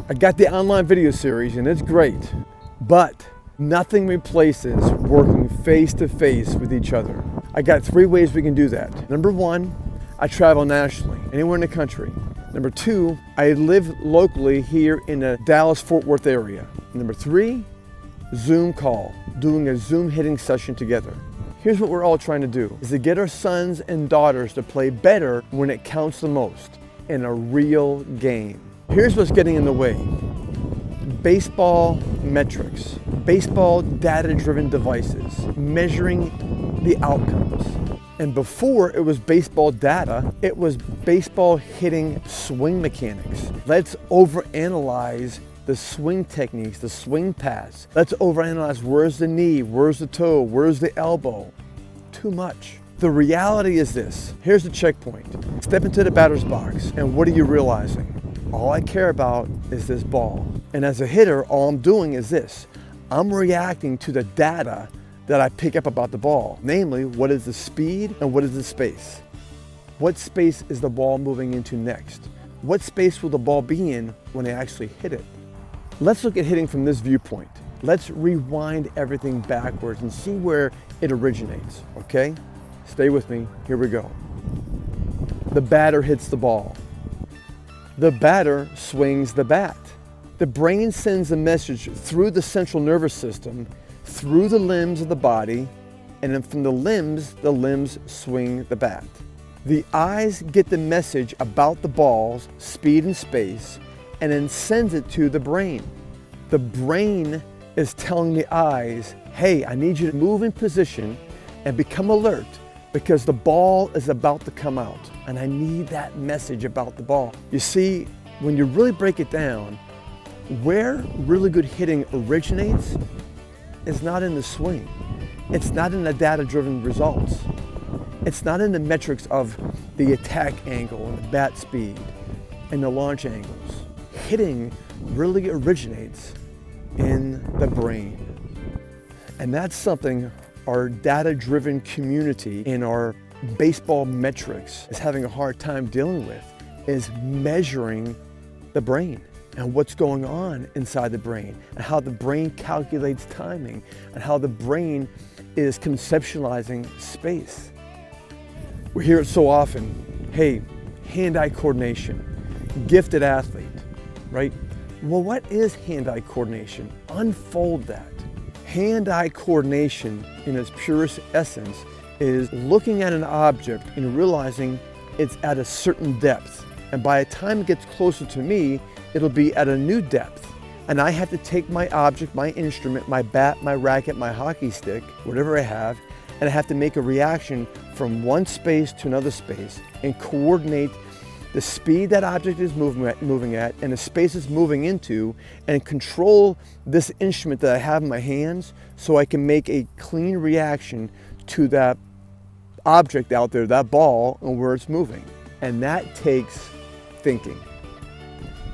I got the online video series and it's great, but nothing replaces working face to face with each other. I got 3 ways we can do that. Number 1, I travel nationally, anywhere in the country. Number 2, I live locally here in the Dallas-Fort Worth area. Number 3, Zoom call, doing a Zoom hitting session together. Here's what we're all trying to do, is to get our sons and daughters to play better when it counts the most, in a real game. Here's what's getting in the way. Baseball metrics, baseball data-driven devices, measuring the outcomes. And before it was baseball data, it was baseball hitting swing mechanics. Let's overanalyze the swing techniques, the swing paths. Let's overanalyze where's the knee, where's the toe, where's the elbow. Too much. The reality is this. Here's the checkpoint. Step into the batter's box, and what are you realizing? All I care about is this ball. And as a hitter, all I'm doing is this. I'm reacting to the data that I pick up about the ball. Namely, what is the speed and what is the space? What space is the ball moving into next? What space will the ball be in when I actually hit it? Let's look at hitting from this viewpoint. Let's rewind everything backwards and see where it originates, okay? Stay with me, here we go. The batter hits the ball. The batter swings the bat. The brain sends a message through the central nervous system, through the limbs of the body, and then from the limbs swing the bat. The eyes get the message about the ball's speed and space, and then sends it to the brain. The brain is telling the eyes, hey, I need you to move in position and become alert because the ball is about to come out and I need that message about the ball. You see, when you really break it down, where really good hitting originates is not in the swing. It's not in the data-driven results. It's not in the metrics of the attack angle and the bat speed and the launch angles. Hitting really originates in the brain. And that's something our data-driven community in our baseball metrics is having a hard time dealing with, is measuring the brain and what's going on inside the brain and how the brain calculates timing and how the brain is conceptualizing space. We hear it so often, hey, hand-eye coordination, gifted athlete, right? Well, what is hand-eye coordination? Unfold that. Hand-eye coordination in its purest essence is looking at an object and realizing it's at a certain depth. And by the time it gets closer to me, it'll be at a new depth. And I have to take my object, my instrument, my bat, my racket, my hockey stick, whatever I have, and I have to make a reaction from one space to another space and coordinate the speed that object is moving at and the space it's moving into, and control this instrument that I have in my hands so I can make a clean reaction to that object out there, that ball, and where it's moving. And that takes thinking.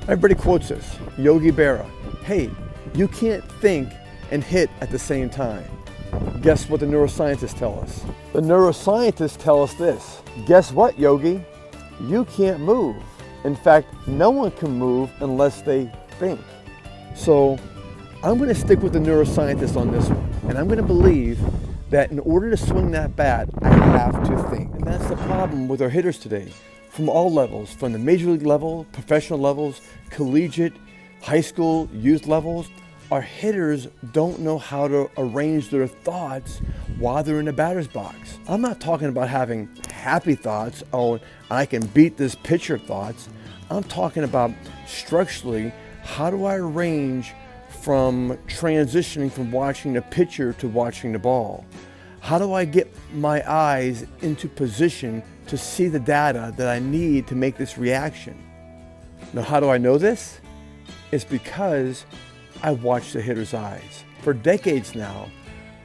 Everybody quotes this, Yogi Berra. Hey, you can't think and hit at the same time. Guess what the neuroscientists tell us? The neuroscientists tell us this. Guess what, Yogi? You can't move. In fact, no one can move unless they think. So I'm going to stick with the neuroscientists on this one. And I'm going to believe that in order to swing that bat, I have to think. And that's the problem with our hitters today. From all levels, from the major league level, professional levels, collegiate, high school, youth levels, our hitters don't know how to arrange their thoughts while they're in the batter's box. I'm not talking about having happy thoughts, oh, I can beat this pitcher thoughts. I'm talking about structurally, how do I arrange from transitioning from watching the pitcher to watching the ball? How do I get my eyes into position to see the data that I need to make this reaction? Now, how do I know this? It's because I watch the hitter's eyes. For decades now,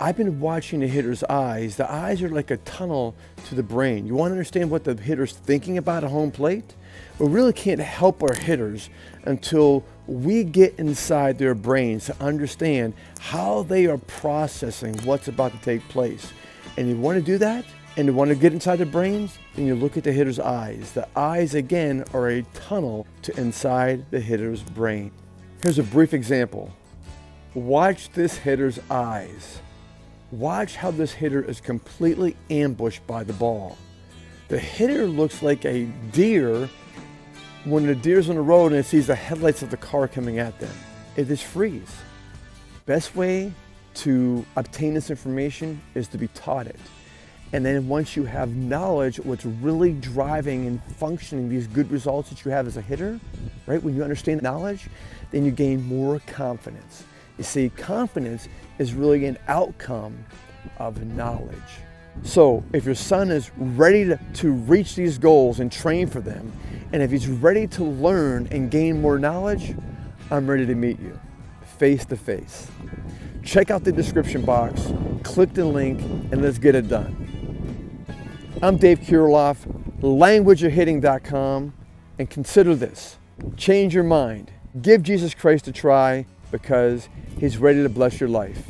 I've been watching the hitter's eyes. The eyes are like a tunnel to the brain. You want to understand what the hitter's thinking about at home plate? We really can't help our hitters until we get inside their brains to understand how they are processing what's about to take place. And you want to do that? And you want to get inside their brains? Then you look at the hitter's eyes. The eyes, again, are a tunnel to inside the hitter's brain. Here's a brief example. Watch this hitter's eyes. Watch how this hitter is completely ambushed by the ball. The hitter looks like a deer when the deer's on the road and it sees the headlights of the car coming at them. It just freeze. Best way to obtain this information is to be taught it. And then once you have knowledge of what's really driving and functioning these good results that you have as a hitter, right? When you understand knowledge, then you gain more confidence. You see, confidence is really an outcome of knowledge. So if your son is ready to reach these goals and train for them, and if he's ready to learn and gain more knowledge, I'm ready to meet you face to face. Check out the description box, click the link, and let's get it done. I'm Dave Kirilloff, languageofhitting.com, and consider this. Change your mind. Give Jesus Christ a try because he's ready to bless your life.